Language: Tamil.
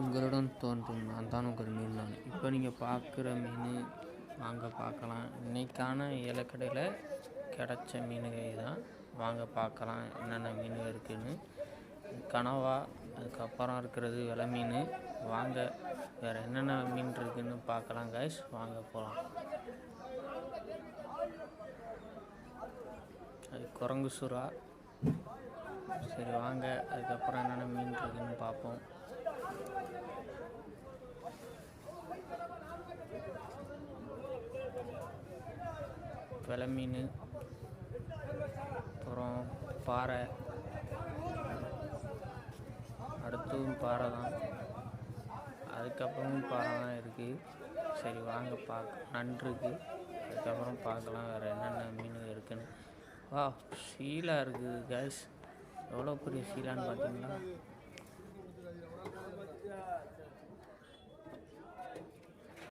உங்களுடன் தோன்றும் நான் தான் உங்கள் மீன். இப்போ நீங்கள் பார்க்குற மீன் வாங்க பார்க்கலாம். இன்றைக்கான ஏலக்கடையில் கிடச்ச மீனுகள் தான். வாங்க பார்க்கலாம் என்னென்ன மீன் இருக்குதுன்னு. கனவா, அதுக்கப்புறம் இருக்கிறது விலை மீன். வாங்க வேறு என்னென்ன மீன் இருக்குதுன்னு பார்க்கலாம் கைஸ். வாங்க போகலாம். அது குரங்கு சுறா. சரி வாங்க, அதுக்கப்புறம் என்னென்ன மீன் இருக்குதுன்னு பார்ப்போம். விலை மீன், அப்புறம் பாறை, அடுத்ததும் பாறை தான், அதுக்கப்புறமும் பாறை தான் இருக்குது. சரி வாங்க நன்றுக்கு அதுக்கப்புறம் பார்க்கலாம் வேறு என்னென்ன மீன் இருக்குதுன்னு. வா, சீலா இருக்குது கைஸ். எவ்வளோ பெரிய சீலான்னு பார்த்தீங்களா?